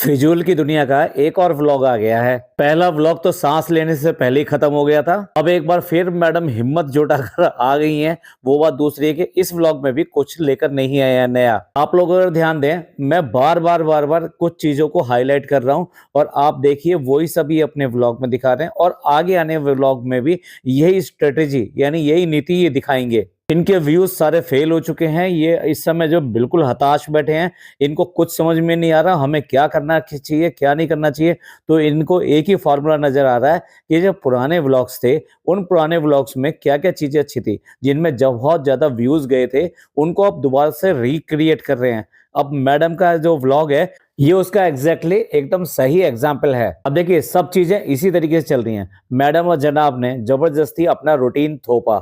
फिजूल की दुनिया का एक और व्लॉग आ गया है। पहला व्लॉग तो सांस लेने से पहले ही खत्म हो गया था। अब एक बार फिर मैडम हिम्मत जुटाकर आ गई हैं। वो बात दूसरी है कि इस व्लॉग में भी कुछ लेकर नहीं आया नया। आप लोग अगर ध्यान दें, मैं बार बार कुछ चीजों को हाईलाइट कर रहा हूं और आप देखिए वही सभी अपने व्लॉग में दिखा रहे हैं और आगे आने व्लॉग में भी यही स्ट्रेटेजी यानी यही नीति ये दिखाएंगे। इनके व्यूज सारे फेल हो चुके हैं। ये इस समय जो बिल्कुल हताश बैठे हैं, इनको कुछ समझ में नहीं आ रहा हमें क्या करना चाहिए क्या नहीं करना चाहिए। तो इनको एक ही फॉर्मूला नजर आ रहा है कि जो पुराने व्लॉग्स थे, उन पुराने व्लॉग्स में क्या क्या चीजें अच्छी थी, जिनमें जब बहुत ज्यादा व्यूज गए थे, उनको अब दोबारा से रिक्रिएट कर रहे हैं। अब मैडम का जो व्लॉग है ये उसका एग्जैक्टली एकदम सही एग्जाम्पल है। अब देखिए सब चीजें इसी तरीके से चल रही हैं। मैडम और जनाब ने जबरदस्ती अपना रूटीन थोपा।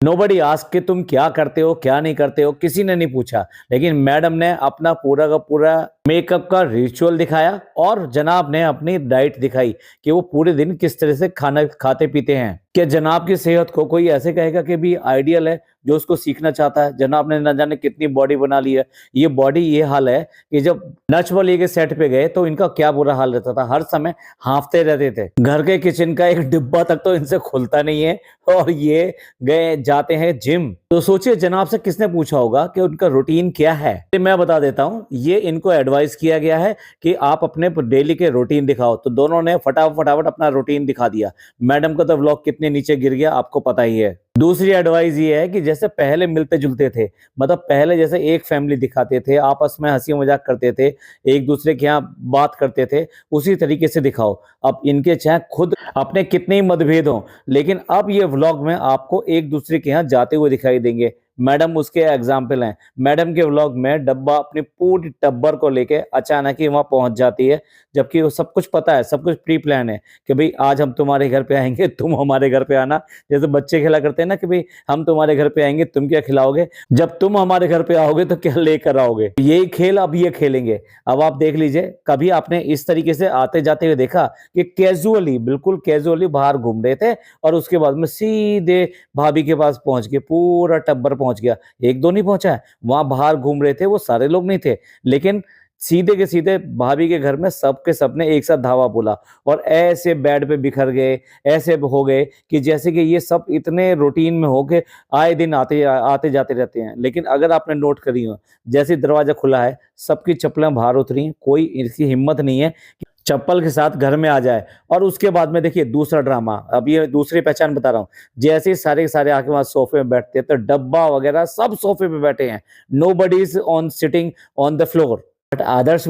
नोबडी आस्क कि तुम क्या करते हो क्या नहीं करते हो, किसी ने नहीं पूछा। लेकिन मैडम ने अपना पूरा का पूरा मेकअप का रिचुअल दिखाया और जनाब ने अपनी डाइट दिखाई कि वो पूरे दिन किस तरह से खाना खाते पीते हैं। क्या जनाब की सेहत को कोई ऐसे कहेगा कि भी आइडियल है जो उसको सीखना चाहता है? जनाब ने न जाने कितनी बॉडी बना ली है। ये बॉडी ये हाल है कि जब नच वाली के सेट पे गए तो इनका क्या बुरा हाल रहता था, हर समय हांफते रहते थे। घर के किचन का एक डिब्बा तक तो इनसे खुलता नहीं है और ये गए जाते हैं जिम। तो सोचिए जनाब से किसने पूछा होगा कि उनका रूटीन क्या है। मैं बता देता हूँ, ये इनको एडवाइस किया गया है कि आप अपने डेली के रूटीन दिखाओ। तो दोनों ने फटाफट अपना रूटीन दिखा दिया। मैडम का तो व्लॉग कितने नीचे गिर गया आपको पता ही है। दूसरी एडवाइस ये है कि जैसे पहले मिलते जुलते थे, मतलब पहले जैसे एक फैमिली दिखाते थे, आपस में हंसी मजाक करते थे, एक दूसरे के यहाँ बात करते थे, उसी तरीके से दिखाओ। अब इनके चाहे खुद अपने कितने ही मतभेद हों, लेकिन अब ये व्लॉग में आपको एक दूसरे के यहाँ जाते हुए दिखाई देंगे। मैडम उसके एग्जाम्पल हैं। मैडम के व्लॉग में डब्बा अपनी पूरी टब्बर को लेके अचानक ही वहां पहुंच जाती है, जबकि वो सब कुछ पता है, सब कुछ प्री प्लान है कि भाई आज हम तुम्हारे घर पे आएंगे, तुम हमारे घर पे आना। जैसे बच्चे खेला करते हैं ना कि भाई हम तुम्हारे घर पे आएंगे, तुम क्या खिलाओगे, जब तुम हमारे घर पे आओगे तो क्या लेकर आओगे। यही खेल अब ये खेलेंगे। अब आप देख लीजिए, कभी आपने इस तरीके से आते जाते हुए देखा कि कैजुअली, बिल्कुल कैजुअली बाहर घूम रहे थे और उसके बाद में सीधे भाभी के पास पहुंच गए, पूरा टब्बर पहुंच गया। एक दो नहीं पहुंचा है, वहां बाहर घूम रहे थे वो सारे लोग नहीं थे, लेकिन सीधे के सीधे भाभी के घर में सबके सबने एक साथ धावा बोला और ऐसे बेड पे बिखर गए, ऐसे हो गए कि जैसे कि ये सब इतने रूटीन में हो के आए दिन आते आते जाते रहते हैं। लेकिन अगर आपने नोट करी हो, जैसे दरवाजा खुला है सबकी चप्पलें बाहर उतरी हैं, कोई इसकी हिम्मत नहीं है कि चप्पल के साथ घर में आ जाए। और उसके बाद में देखिए दूसरा ड्रामा, अब ये दूसरी पहचान बता रहा हूँ। जैसे ही सारे के सारे आके वहां सोफे में बैठते हैं तो डब्बा वगैरह सब सोफे पे बैठे हैं, nobody is on sitting on the floor. But आदर्श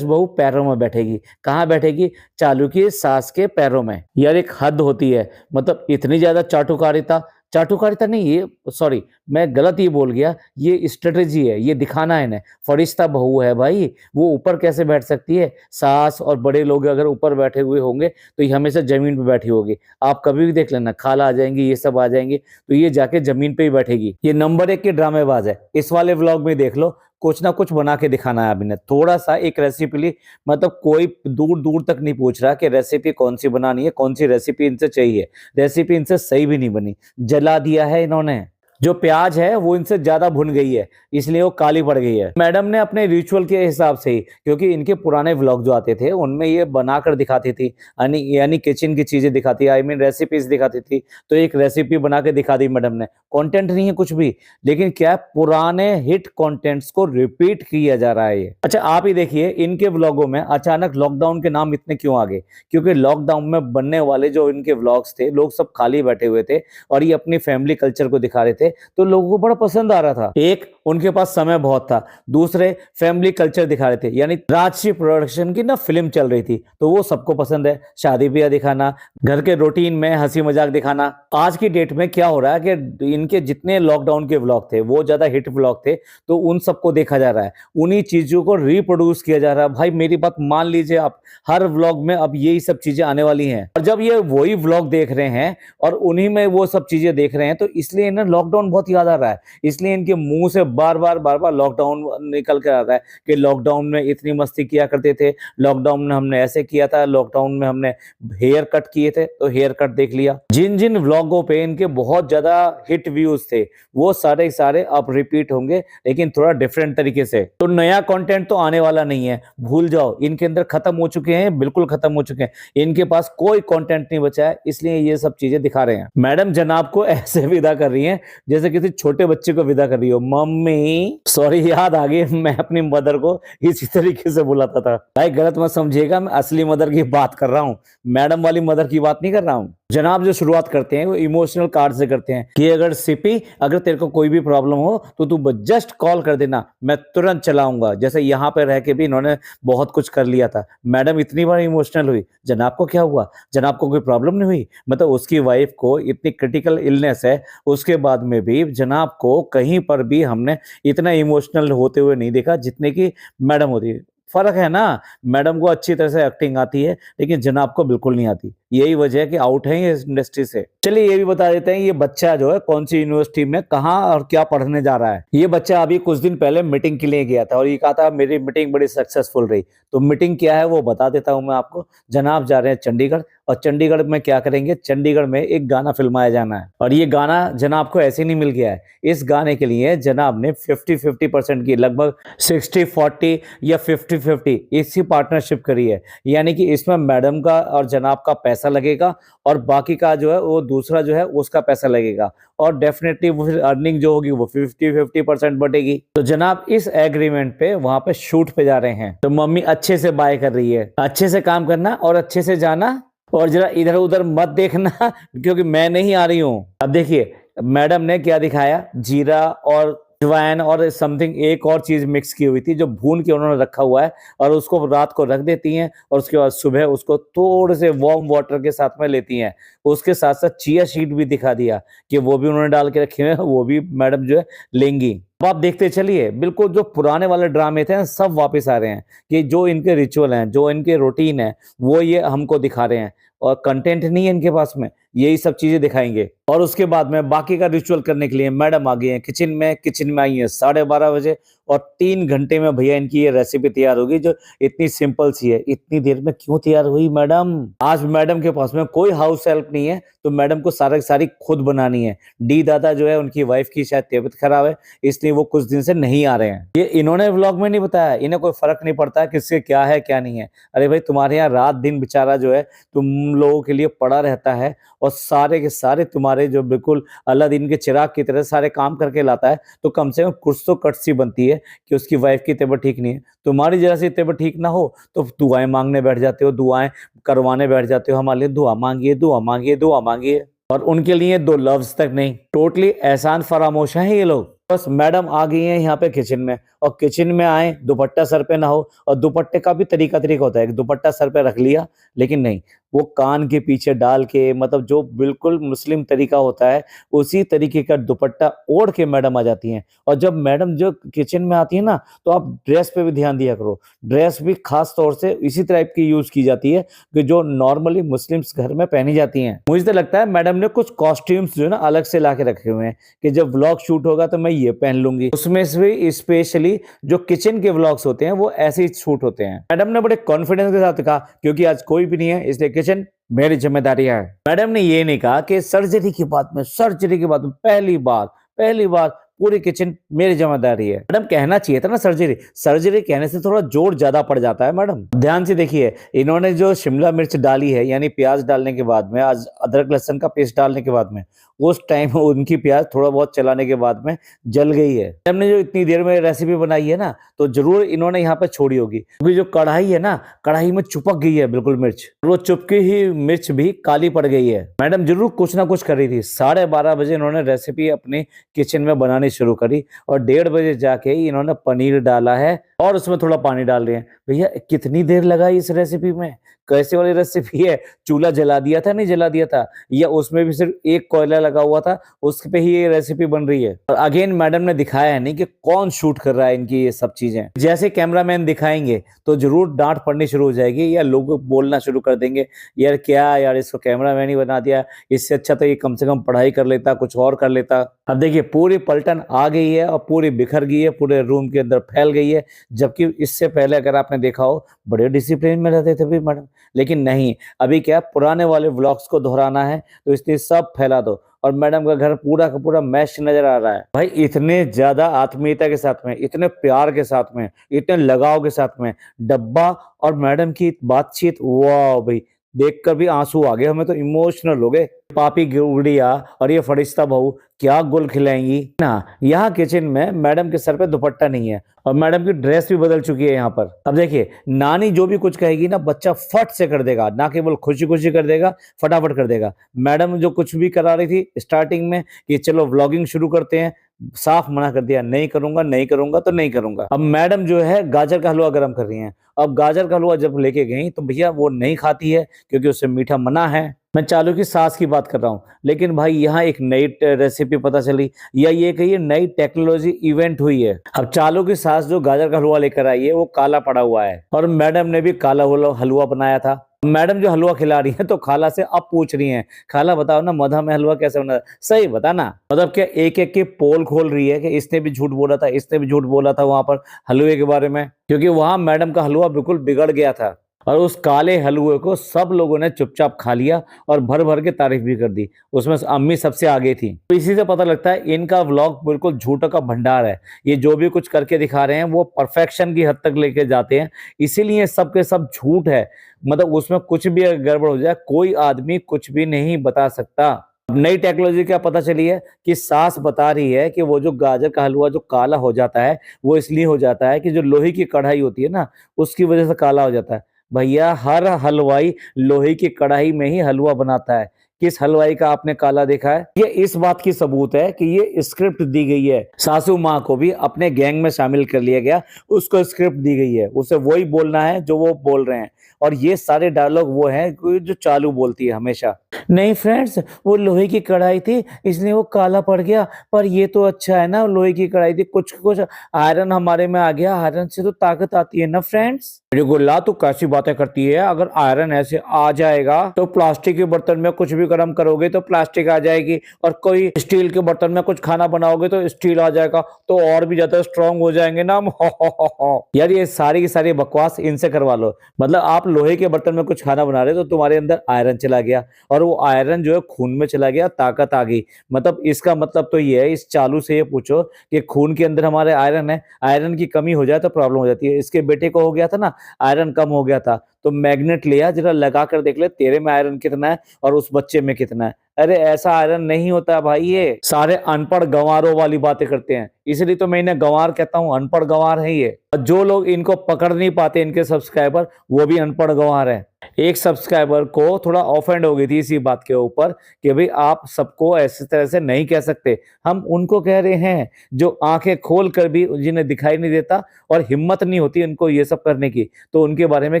बहू पैरों में बैठेगी। कहाँ बैठेगी? चालू की सास के पैरों में। यार एक हद होती है, मतलब इतनी ज्यादा चाटुकारिता नहीं, ये सॉरी मैं गलत ही बोल गया, ये स्ट्रेटेजी है, ये दिखाना है इन्हें। फरिश्ता बहू है भाई, वो ऊपर कैसे बैठ सकती है? सास और बड़े लोग अगर ऊपर बैठे हुए होंगे तो ये हमेशा जमीन पे बैठी होगी। आप कभी भी देख लेना, खाला आ जाएंगी, ये सब आ जाएंगे तो ये जाके जमीन पे ही बैठेगी। ये नंबर 1 की ड्रामेबाज है। इस वाले व्लॉग में देख लो, कुछ ना कुछ बना के दिखाना है। अभी थोड़ा सा एक रेसिपी ली, मतलब कोई दूर दूर तक नहीं पूछ रहा कि रेसिपी कौन सी बनानी है, कौन सी रेसिपी इनसे चाहिए। रेसिपी इनसे सही भी नहीं बनी, जला दिया है इन्होंने। जो प्याज है वो इनसे ज्यादा भुन गई है, इसलिए वो काली पड़ गई है। मैडम ने अपने रिचुअल के हिसाब से ही, क्योंकि इनके पुराने व्लॉग जो आते थे उनमें ये बनाकर दिखाती थी, यानी किचन की चीजें दिखाती, आई मीन रेसिपीज दिखाती थी। तो एक रेसिपी बना के दिखा दी मैडम ने। कंटेंट नहीं है कुछ भी, लेकिन क्या पुराने हिट कंटेंट्स को रिपीट किया जा रहा है ये। अच्छा आप ही देखिए, इनके व्लॉगों में अचानक लॉकडाउन के नाम इतने क्यों आ गए? क्योंकि लॉकडाउन में बनने वाले जो इनके व्लॉग्स थे, लोग सब खाली बैठे हुए थे और ये अपनी फैमिली कल्चर को दिखा रहे थे, तो लोगों को बड़ा पसंद आ रहा था। एक, उनके पास समय बहुत था। दूसरे, फैमिली कल्चर दिखा रहे थे, यानी राजश्री प्रोडक्शन की ना फिल्म चल रही थी, तो वो सबको पसंद है। शादी ब्याह दिखाना, घर के रूटीन में हंसी मजाक दिखाना। आज की डेट में क्या हो रहा है कि इनके जितने लॉकडाउन के व्लॉग थे वो ज्यादा हिट व्लॉग थे, तो उन सबको देखा जा रहा है, उन्हीं चीजों को रिप्रोड्यूस किया जा रहा है। भाई मेरी बात मान लीजिए आप, हर व्लॉग में अब यही सब चीजें आने वाली हैं। और जब ये वही व्लॉग देख रहे हैं और उन्हीं में वो सब चीजें देख रहे हैं, तो इसलिए इन्हें लॉकडाउन लॉकडाउन बहुत याद आ रहा है, इसलिए इनके मुंह से बार बार लॉकडाउन निकल कर आ रहा है कि लॉकडाउन में इतनी मस्ती किया करते थे, लॉकडाउन में हमने ऐसे किया था, लॉकडाउन में हमने हेयर कट किए थे, तो हेयर कट देख लिया। जिन जिन व्लॉगों पे इनके बहुत ज्यादा हिट व्यूज थे वो सारे के सारे अब रिपीट होंगे, लेकिन थोड़ा डिफरेंट तरीके से। तो नया कंटेंट तो आने वाला नहीं है, भूल जाओ, इनके अंदर खत्म हो चुके हैं, बिल्कुल खत्म हो चुके हैं, इनके पास कोई कंटेंट नहीं बचा है, इसलिए ये सब चीजें दिखा रहे हैं। मैडम जनाब को ऐसे विदा कर रही हैं जैसे किसी छोटे बच्चे को विदा कर रही हो। मम्मी सॉरी, याद आ गई, मैं अपनी मदर को इसी तरीके से बुलाता था। भाई गलत मत समझिएगा, मैं असली मदर की बात कर रहा हूँ, मैडम वाली मदर की बात नहीं कर रहा हूँ। जनाब जो शुरुआत करते हैं वो इमोशनल कार्ड से करते हैं कि अगर सिपी, अगर तेरे को कोई भी प्रॉब्लम हो तो तू जस्ट कॉल कर देना, मैं तुरंत चलाऊंगा। जैसे यहाँ पे रह के भी इन्होंने बहुत कुछ कर लिया था। मैडम इतनी बार इमोशनल हुई, जनाब को क्या हुआ, जनाब को कोई प्रॉब्लम नहीं हुई, मतलब उसकी वाइफ को इतनी क्रिटिकल इलनेस है, उसके बाद में भी जनाब को कहीं पर भी हमने इतना इमोशनल होते हुए नहीं देखा जितने की मैडम होती है। फर्क है ना, मैडम को अच्छी तरह से एक्टिंग आती है लेकिन जनाब को बिल्कुल नहीं आती, यही वजह है कि आउट है ये इस इंडस्ट्री से। चलिए ये भी बता देते हैं ये बच्चा जो है कौन सी यूनिवर्सिटी में कहाँ और क्या पढ़ने जा रहा है। ये बच्चा अभी कुछ दिन पहले मीटिंग के लिए गया था और ये कहा था मेरी मीटिंग बड़ी सक्सेसफुल रही। तो मीटिंग क्या है वो बता देता हूं मैं आपको। जनाब जा रहे हैं चंडीगढ़, और चंडीगढ़ में क्या करेंगे, चंडीगढ़ में एक गाना फिल्माया जाना है, और ये गाना जनाब को ऐसे नहीं मिल गया है। इस गाने के लिए जनाब ने 50-50% की, लगभग 60-40 या 50-50 इसी पार्टनरशिप करी है। यानी कि इसमें मैडम का और जनाब का पैसा लगेगा और बाकी का जो है वो दूसरा जो है उसका पैसा लगेगा, और डेफिनेटली वो फिर अर्निंग जो होगी वो 50-50% बटेगी। तो जनाब इस एग्रीमेंट पे वहां पे शूट पे जा रहे हैं। तो मम्मी अच्छे से बाय कर रही है, अच्छे से काम करना और अच्छे से जाना, और जरा इधर उधर मत देखना क्योंकि मैं नहीं आ रही हूं। अब देखिए मैडम ने क्या दिखाया, जीरा और अजवाइन और समथिंग एक और चीज मिक्स की हुई थी जो भून के उन्होंने रखा हुआ है, और उसको रात को रख देती हैं और उसके बाद सुबह उसको थोड़े से वार्म वाटर के साथ में लेती हैं। उसके साथ साथ चिया सीड भी दिखा दिया कि वो भी उन्होंने डाल के रखे हुए हैं, वो भी मैडम जो है लेंगी। अब आप देखते चलिए, बिल्कुल जो पुराने वाले ड्रामे थे सब वापस आ रहे हैं कि जो इनके रिचुअल हैं, जो इनके रूटीन है, वो ये हमको दिखा रहे हैं, और कंटेंट नहीं है इनके पास में, यही सब चीजें दिखाएंगे। और उसके बाद में बाकी का रिचुअल करने के लिए मैडम आ गई हैं किचन में आई है 12:30 बजे, और 3 घंटे में भैया इनकी ये रेसिपी तैयार होगी जो इतनी सिंपल सी है। इतनी देर में क्यों तैयार हुई मैडम? आज मैडम के पास में कोई हाउस हेल्प नहीं है, तो मैडम को सारा की सारी खुद बनानी है। डी दादा जो है उनकी वाइफ की शायद तबीयत खराब है, इसलिए वो कुछ दिन से नहीं आ रहे हैं। ये इन्होंने व्लॉग में नहीं बताया, इन्हें कोई फर्क नहीं पड़ता किससे क्या है क्या नहीं है। अरे भाई तुम्हारे यहाँ रात दिन बेचारा जो है तुम लोगों के लिए पड़ा रहता है, और सारे के सारे तुम्हारे जो बिल्कुल अलादीन के चिराग की तरह सारे काम करके लाता है, तो कम से कम कुछ तो कटसी बनती है कि उसकी वाइफ की तबीयत ठीक नहीं है। तुम्हारी जरा सी तबीयत ठीक ना हो तो दुआएं मांगने बैठ जाते हो, दुआएं करवाने बैठ जाते हो, हमारे लिए दुआ मांगिए, दुआ मांगिए, दुआ मांगिए, और उनके लिए 2 लफ्ज तक नहीं। टोटली एहसान फरामोश हैं ये लोग। बस मैडम आ गई हैं यहाँ पे किचन में, और किचन में आए दुपट्टा सर पे ना हो, और दुपट्टे का भी तरीका होता है कि दुपट्टा सर पे रख लिया, लेकिन नहीं, वो कान के पीछे डाल के, मतलब जो बिल्कुल मुस्लिम तरीका होता है उसी तरीके का दुपट्टा ओढ़ के मैडम आ जाती हैं। और जब मैडम जो किचन में आती है ना, तो आप ड्रेस पे भी ध्यान दिया करो, ड्रेस भी खास तौर से इसी टाइप की यूज की जाती है कि जो नॉर्मली मुस्लिम्स घर में पहनी जाती हैं। मुझे तो लगता है मैडम ने कुछ कॉस्ट्यूम्स जो है ना अलग से ला के रखे हुए हैं कि जब व्लॉग शूट होगा तो मैं ये पहन लूंगी। उसमें से भी स्पेशली जो किचन के व्लॉग्स होते हैं वो ऐसे ही शूट होते हैं। मैडम ने बड़े कॉन्फिडेंस के साथ कहा क्योंकि आज कोई भी नहीं है इसलिए किचन मेरी जिम्मेदारी है। मैडम ने ये नहीं कहा कि सर्जरी के बाद में पहली बार पूरी किचन मेरी जिम्मेदारी है। मैडम कहना चाहिए था ना सर्जरी कहने से थोड़ा जोर ज्यादा पड़ जाता है। मैडम ध्यान से देखिए, इन्होंने जो शिमला मिर्च डाली है, यानी प्याज डालने के बाद में, आज अदरक लहसुन का पेस्ट डालने के बाद में, उस टाइम उनकी प्याज थोड़ा बहुत चलाने के बाद में जल गई है। हमने जो इतनी देर में रेसिपी बनाई है ना, तो जरूर इन्होंने यहाँ पे छोड़ी होगी, क्योंकि जो कढ़ाई है ना, कढ़ाई में चिपक गई है बिल्कुल मिर्च, वो चुपकी ही मिर्च भी काली पड़ गई है। मैडम जरूर कुछ ना कुछ कर रही थी। 12:30 बजे इन्होंने रेसिपी अपनी किचन में बनानी शुरू करी, और 1:30 बजे जाके इन्होंने पनीर डाला है और उसमें थोड़ा पानी डाल रहे हैं। भैया कितनी देर लगाई इस रेसिपी में? कैसे वाली रेसिपी है? चूल्हा जला दिया था, नहीं जला दिया था? या उसमें भी सिर्फ एक कोयला लगा हुआ था, उस पे ही ये रेसिपी बन रही है? और अगेन मैडम ने दिखाया है नहीं कि कौन शूट कर रहा है इनकी ये सब चीजें। जैसे कैमरामैन दिखाएंगे तो जरूर डांट पड़नी शुरू हो जाएगी, या लोग बोलना शुरू कर देंगे, यार क्या यार इसको कैमरामैन ही बना दिया, इससे अच्छा तो ये कम से कम पढ़ाई कर लेता, कुछ और कर लेता। अब देखिए पूरी पलटन आ गई है और पूरी बिखर गई है, पूरे रूम के अंदर फैल गई है। जबकि इससे पहले अगर आपने देखा हो, बड़े डिसिप्लिन में रहते थे भी मैडम, लेकिन नहीं, अभी क्या पुराने वाले व्लॉग्स को दोहराना है तो इसलिए सब फैला दो। और मैडम का घर पूरा का पूरा मैश नजर आ रहा है। भाई इतने ज्यादा आत्मीयता के साथ में, इतने प्यार के साथ में, इतने लगाव के साथ में डब्बा और मैडम की बातचीत, वाह भाई, देखकर भी आंसू आ गए, हमें तो इमोशनल हो गए। पापी गुड़िया और ये फरिश्ता बहू क्या गुल खिलाएंगी ना। यहाँ किचन में मैडम के सर पे दुपट्टा नहीं है और मैडम की ड्रेस भी बदल चुकी है यहाँ पर। अब देखिए नानी जो भी कुछ कहेगी ना, बच्चा फट से कर देगा, ना केवल खुशी खुशी कर देगा, फटाफट कर देगा। मैडम जो कुछ भी करा रही थी स्टार्टिंग में कि चलो व्लॉगिंग शुरू करते हैं, साफ मना कर दिया, नहीं करूंगा, नहीं करूंगा तो नहीं करूंगा। अब मैडम जो है गाजर का हलवा गर्म कर रही हैं। अब गाजर का हलवा जब लेके गई तो भैया वो नहीं खाती है क्योंकि उससे मीठा मना है। मैं चालू की सास की बात कर रहा हूँ, लेकिन भाई यहाँ एक नई रेसिपी पता चली, या ये कहिए नई टेक्नोलॉजी इवेंट हुई है। अब चालू की सास जो गाजर का हलवा लेकर आई है वो काला पड़ा हुआ है और मैडम ने भी काला हलवा बनाया था। मैडम जो हलवा खिला रही है तो खाला से अब पूछ रही हैं, खाला बताओ ना मधा में हलवा कैसे बना, सही बताना। मतलब क्या एक एक की पोल खोल रही है कि इसने भी झूठ बोला था, इसने भी झूठ बोला था वहां पर हलवे के बारे में, क्योंकि वहां मैडम का हलवा बिल्कुल बिगड़ गया था। और उस काले हलवे को सब लोगों ने चुपचाप खा लिया और भर भर के तारीफ भी कर दी। उसमें अम्मी सबसे आगे थी। तो इसी से पता लगता है इनका व्लॉग बिल्कुल झूठों का भंडार है। ये जो भी कुछ करके दिखा रहे हैं वो परफेक्शन की हद तक लेके जाते हैं, इसीलिए सब के सब झूठ है। मतलब उसमें कुछ भी अगर गड़बड़ हो जाए कोई आदमी कुछ भी नहीं बता सकता। अब नई टेक्नोलॉजी क्या पता चली है कि सास बता रही है कि वो जो गाजर का हलवा जो काला हो जाता है वो इसलिए हो जाता है कि जो लोहे की कढ़ाई होती है ना, उसकी वजह से काला हो जाता है। भैया हर हलवाई लोहे की कढ़ाई में ही हलवा बनाता है। किस हलवाई का आपने काला देखा है? ये इस बात की सबूत है कि ये स्क्रिप्ट दी गई है। सासू माँ को भी अपने गैंग में शामिल कर लिया गया, उसको स्क्रिप्ट दी गई है, उसे वही बोलना है जो वो बोल रहे हैं। और ये सारे डायलॉग वो हैं जो चालू बोलती है हमेशा। नहीं फ्रेंड्स, वो लोहे की कढ़ाई थी इसलिए वो काला पड़ गया, पर ये तो अच्छा है ना, लोहे की कढ़ाई थी, कुछ कुछ आयरन हमारे में आ गया, आयरन से तो ताकत आती है ना फ्रेंड्स। गुल्ला तू कैसी बातें करती है? अगर आयरन ऐसे आ जाएगा तो प्लास्टिक के बर्तन में कुछ भी गर्म करोगे तो प्लास्टिक आ जाएगी, और कोई स्टील के बर्तन में कुछ खाना बनाओगे तो स्टील आ जाएगा, तो और भी ज्यादा स्ट्रांग हो जाएंगे ना हम। यार ये सारी की सारी बकवास इनसे करवा लो। मतलब आप लोहे के बर्तन में कुछ खाना बना रहे तो तुम्हारे अंदर आयरन चला गया और वो आयरन जो है खून में चला गया, ताकत आ गई। मतलब इसका मतलब तो ये है, इस चालू से ये पूछो कि खून के अंदर हमारे आयरन है, आयरन की कमी हो जाए तो प्रॉब्लम हो जाती है। इसके बेटे को हो गया था ना, आयरन कम हो गया था, तो मैग्नेट लिया, जरा लगा कर देख ले तेरे में आयरन कितना है और उस बच्चे में कितना है। अरे ऐसा आयरन नहीं होता भाई, ये सारे अनपढ़ गंवारों वाली बातें करते हैं, इसलिए तो मैं इन्हें गंवार कहता हूँ, अनपढ़ गंवार है ये। और जो लोग इनको पकड़ नहीं पाते इनके सब्सक्राइबर, वो भी अनपढ़ गंवार है। एक सब्सक्राइबर को थोड़ा ऑफेंड हो गई थी इसी बात के ऊपर कि भाई आप सबको ऐसी तरह से नहीं कह सकते। हम उनको कह रहे हैं जो आंखें खोल कर भी जिन्हें दिखाई नहीं देता और हिम्मत नहीं होती उनको ये सब करने की, तो उनके बारे में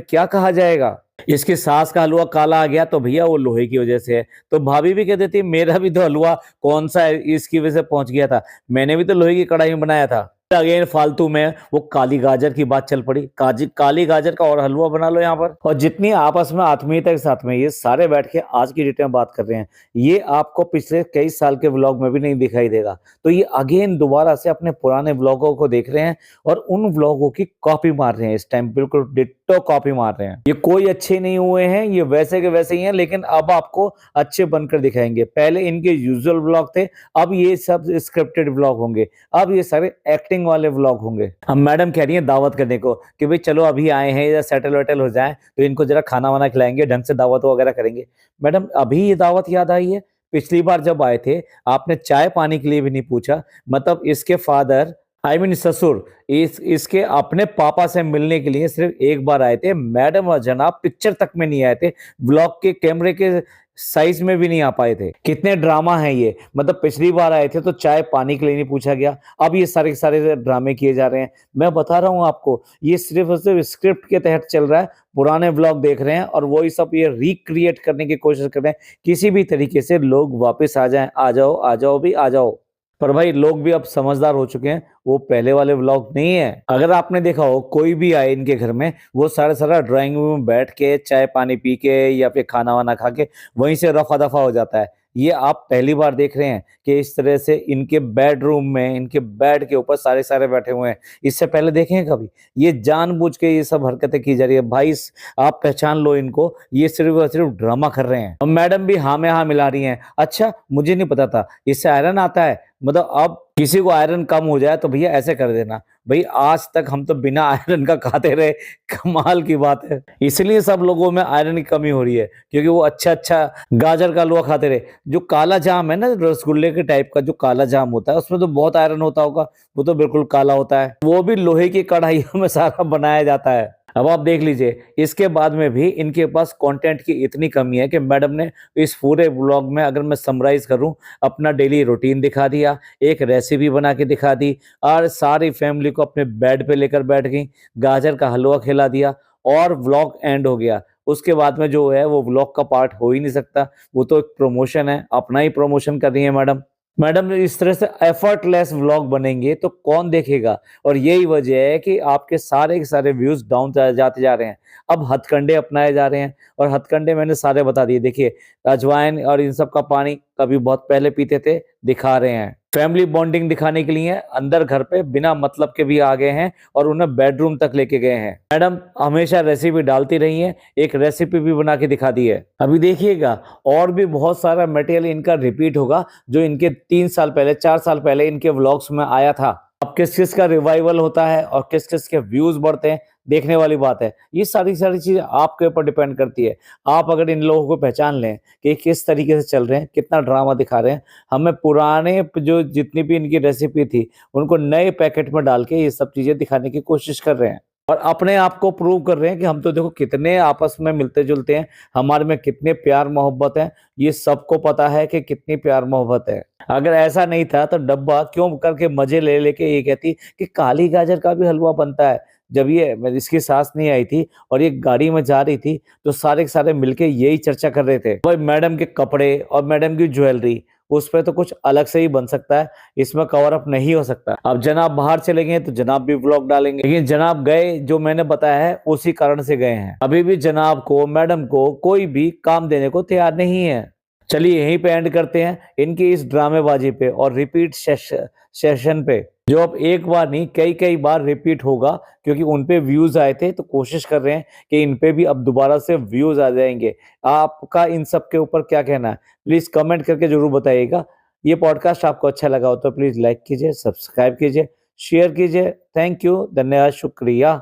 क्या कहा जाएगा। इसकी सास का हलवा काला आ गया तो भैया वो लोहे की वजह से है, तो भाभी भी कह देती मेरा भी तो हलवा कौन सा है इसकी वजह से पहुंच गया था, मैंने भी तो लोहे की कढ़ाई में बनाया था। अगेन फालतू में वो काली गाजर की बात चल पड़ी, काली गाजर का और हलवा बना लो यहाँ पर। और जितनी आपस में आत्मीयता के साथ में ये सारे बैठ के आज की डेट में बात कर रहे हैं, ये आपको पिछले कई साल के व्लॉग में भी नहीं दिखाई देगा। तो ये अगेन दोबारा से अपने पुराने व्लॉगों को देख रहे हैं और उन व्लॉगों की कॉपी मार रहे हैं, इस टाइम बिल्कुल डिट्टो कॉपी मार रहे हैं। ये कोई अच्छे नहीं हुए हैं, ये वैसे के वैसे ही हैं, लेकिन अब आपको अच्छे बनकर दिखाएंगे। पहले इनके यूजुअल व्लॉग थे, अब ये सब स्क्रिप्टेड व्लॉग होंगे, अब ये सारे एक्टिंग वाले व्लॉग होंगे। हम मैडम कह रही है दावत करने को कि भाई चलो अभी आए हैं या सेटल वेटल हो जाए तो इनको जरा खाना वाना खिलाएंगे, ढंग से दावत वगैरह करेंगे। मैडम अभी ये दावत याद आई है? पिछली बार जब आए थे आपने चाय पानी के लिए भी नहीं पूछा। मतलब इसके फादर आई मीन ससुर इसके अपने पापा से मिलने के लिए सिर्फ एक बार आए थे। मैडम और जनाब पिक्चर तक में नहीं आए थे, ब्लॉग के कैमरे के साइज में भी नहीं आ पाए थे। कितने ड्रामा है ये, मतलब पिछली बार आए थे तो चाय पानी के लिए नहीं पूछा गया, अब ये सारे के सारे ड्रामे किए जा रहे हैं। मैं बता रहा हूँ आपको, ये सिर्फ और सिर्फ स्क्रिप्ट के तहत चल रहा है। पुराने व्लॉग देख रहे हैं और वही सब ये रिक्रिएट करने की कोशिश कर रहे हैं, किसी भी तरीके से लोग वापस आ जाएं। आ जाओ भी आ जाओ। पर भाई लोग भी अब समझदार हो चुके हैं, वो पहले वाले व्लॉग नहीं है। अगर आपने देखा हो कोई भी आए इनके घर में, वो सारा ड्राइंग रूम में बैठ के चाय पानी पी के या फिर खाना वाना खा के वहीं से रफा दफा हो जाता है। ये आप पहली बार देख रहे हैं कि इस तरह से इनके बेडरूम में, इनके बेड के ऊपर सारे बैठे हुए हैं। इससे पहले देखे हैं कभी? ये जानबूझ के ये सब हरकतें की जा रही है भाई। आप पहचान लो इनको, ये सिर्फ और सिर्फ ड्रामा कर रहे हैं। और मैडम भी हाँ में हाँ मिला रही हैं। अच्छा, मुझे नहीं पता था इससे आयरन आता है। मतलब अब किसी को आयरन कम हो जाए तो भैया ऐसे कर देना। भाई आज तक हम तो बिना आयरन का खाते रहे, कमाल की बात है। इसलिए सब लोगों में आयरन की कमी हो रही है, क्योंकि वो अच्छा गाजर का हलवा खाते रहे। जो काला जाम है ना, रसगुल्ले के टाइप का जो काला जाम होता है, उसमें तो बहुत आयरन होता होगा, वो तो बिल्कुल काला होता है। वो भी लोहे की कढ़ाइयों में सारा बनाया जाता है। अब आप देख लीजिए, इसके बाद में भी इनके पास कंटेंट की इतनी कमी है कि मैडम ने इस पूरे व्लॉग में, अगर मैं समराइज करूं, अपना डेली रूटीन दिखा दिया, एक रेसिपी बना के दिखा दी और सारी फैमिली को अपने बेड पे लेकर बैठ गई, गाजर का हलवा खिला दिया और व्लॉग एंड हो गया। उसके बाद में जो है वो व्लॉग का पार्ट हो ही नहीं सकता, वो तो एक प्रमोशन है, अपना ही प्रमोशन कर रही है मैडम। मैडम इस तरह से एफर्टलेस व्लॉग बनेंगे तो कौन देखेगा? और यही वजह है कि आपके सारे के सारे व्यूज डाउन जाते जा रहे हैं। अब हथकंडे अपनाए जा रहे हैं, और हथकंडे मैंने सारे बता दिए। देखिए, अजवाइन और इन सब का पानी कभी बहुत पहले पीते थे, दिखा रहे हैं। फैमिली बॉन्डिंग दिखाने के लिए अंदर घर पे बिना मतलब के भी आ गए हैं और उन्हें बेडरूम तक लेके गए हैं। मैडम हमेशा रेसिपी डालती रही हैं, एक रेसिपी भी बना के दिखा दी है। अभी देखिएगा और भी बहुत सारा मटेरियल इनका रिपीट होगा, जो इनके 3 साल पहले 4 साल पहले इनके व्लॉग्स में आया था। अब किस किस का रिवाइवल होता है और किस किस के व्यूज बढ़ते हैं, देखने वाली बात है। ये सारी चीजें आपके ऊपर डिपेंड करती है। आप अगर इन लोगों को पहचान लें कि किस तरीके से चल रहे हैं, कितना ड्रामा दिखा रहे हैं, हमें पुराने जो जितनी भी इनकी रेसिपी थी उनको नए पैकेट में डाल के ये सब चीजें दिखाने की कोशिश कर रहे हैं, और अपने आप को प्रूव कर रहे हैं कि हम तो देखो कितने आपस में मिलते जुलते हैं, हमारे में कितने प्यार मोहब्बत है। ये सबको पता है कि कितनी प्यार मोहब्बत है। अगर ऐसा नहीं था तो डब्बा क्यों करके मजे ले लेके ये कहती कि काली गाजर का भी हलवा बनता है। जब ये इसकी सास नहीं आई थी और ये गाड़ी में जा रही थी, तो सारे के सारे मिलके यही चर्चा कर रहे थे। भाई मैडम के कपड़े और मैडम की ज्वेलरी, उस पे तो कुछ अलग से ही बन सकता है, इसमें कवर अप नहीं हो सकता। अब जनाब बाहर चले गए तो जनाब भी व्लॉग डालेंगे, लेकिन जनाब गए जो मैंने बताया है उसी कारण से गए हैं। अभी भी जनाब को, मैडम को कोई भी काम देने को तैयार नहीं है। चलिए यहीं पे एंड करते हैं इनकी इस ड्रामेबाजी पे और रिपीट सेशन पे, जो अब एक बार नहीं कई कई बार रिपीट होगा, क्योंकि उन पे व्यूज आए थे। तो कोशिश कर रहे हैं कि इन पे भी अब दोबारा से व्यूज आ जाएंगे। आपका इन सब के ऊपर क्या कहना है, प्लीज कमेंट करके जरूर बताइएगा। ये पॉडकास्ट आपको अच्छा लगा हो तो प्लीज लाइक कीजिए, सब्सक्राइब कीजिए, शेयर कीजिए। थैंक यू, धन्यवाद, शुक्रिया।